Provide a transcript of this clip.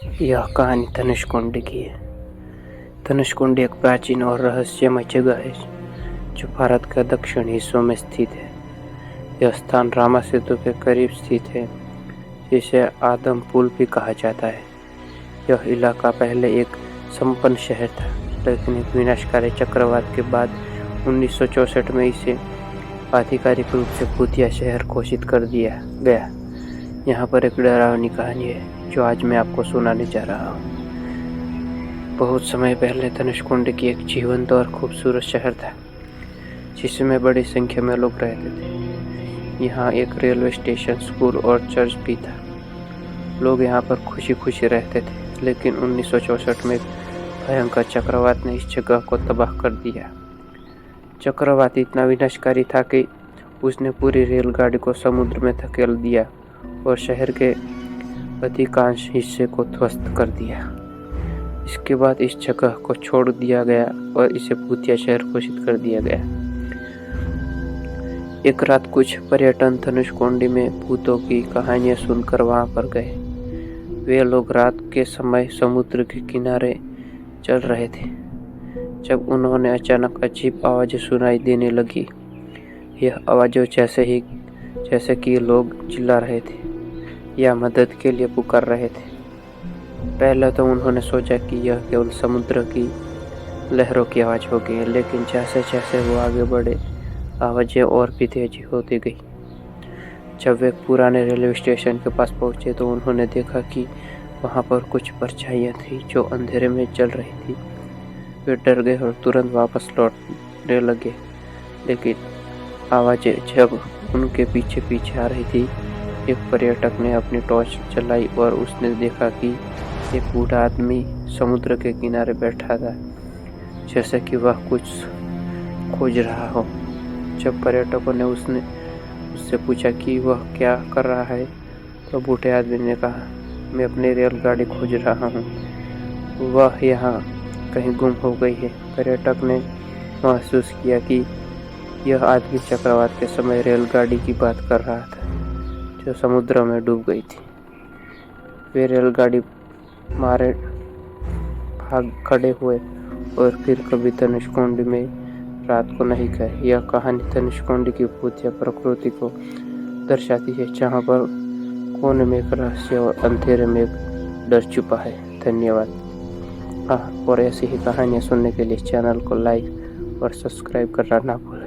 यह कहानी धनुषकुंड की है। धनुषकुंड एक प्राचीन और रहस्यमय जगह है जो भारत के दक्षिण हिस्सों में स्थित है। यह स्थान रामा सेतु के करीब स्थित है, जिसे आदम पुल भी कहा जाता है। यह इलाका पहले एक संपन्न शहर था, लेकिन एक विनाशकारी चक्रवात के बाद 1964 में इसे आधिकारिक रूप से भूतिया शहर घोषित कर दिया गया। यहाँ पर एक डरावनी कहानी है जो आज मैं आपको सुनाने जा रहा हूँ। बहुत समय पहले धनुषकुंड की एक जीवंत और खूबसूरत शहर था, जिसमें बड़ी संख्या में लोग रहते थे। यहाँ एक रेलवे स्टेशन, स्कूल और चर्च भी था। लोग यहाँ पर खुशी खुशी रहते थे, लेकिन 1964 में भयंकर चक्रवात ने इस जगह को तबाह कर दिया। चक्रवात इतना विनाशकारी था कि उसने पूरी रेलगाड़ी को समुद्र में धकेल दिया और शहर के अधिकांश हिस्से को ध्वस्त कर दिया। इसके बाद इस जगह को छोड़ दिया गया और इसे भूतिया शहर घोषित कर दिया गया। एक रात कुछ पर्यटन धनुषकुंडी में भूतों की कहानियां सुनकर वहां पर गए। वे लोग रात के समय समुद्र के किनारे चल रहे थे जब उन्होंने अचानक अजीब आवाज़ें सुनाई देने लगी। यह आवाज़ें जैसे कि लोग चिल्ला रहे थे या मदद के लिए पुकार रहे थे। पहले तो उन्होंने सोचा कि यह केवल समुद्र की लहरों की आवाज़ होगी, लेकिन जैसे जैसे वो आगे बढ़े, आवाज़ें और भी तेज होती गई। जब वे पुराने रेलवे स्टेशन के पास पहुंचे तो उन्होंने देखा कि वहां पर कुछ परछाइयां थी जो अंधेरे में चल रही थी। वे डर गए और तुरंत वापस लौटने लगे, लेकिन आवाज़ें जब उनके पीछे पीछे आ रही थी। एक पर्यटक ने अपनी टॉर्च जलाई और उसने देखा कि एक बूढ़ा आदमी समुद्र के किनारे बैठा था, जैसे कि वह कुछ खोज रहा हो। जब पर्यटकों ने उससे पूछा कि वह क्या कर रहा है, तो बूढ़े आदमी ने कहा, मैं अपनी रेलगाड़ी खोज रहा हूँ, वह यहाँ कहीं गुम हो गई है। पर्यटक ने महसूस किया कि यह आदमी चक्रवात के समय रेलगाड़ी की बात कर रहा था जो समुद्र में डूब गई थी। वे रेलगाड़ी मारे भाग खड़े हुए और फिर कभी धनुषकुंड में रात को नहीं गए। यह कहानी धनुषकुंड की भूतिया प्रकृति को दर्शाती है, जहाँ पर कोने में एक रहस्य और अंधेरे में एक डर छुपा है। धन्यवाद। और ऐसी ही कहानियाँ सुनने के लिए चैनल को लाइक और सब्सक्राइब करना ना भूलें।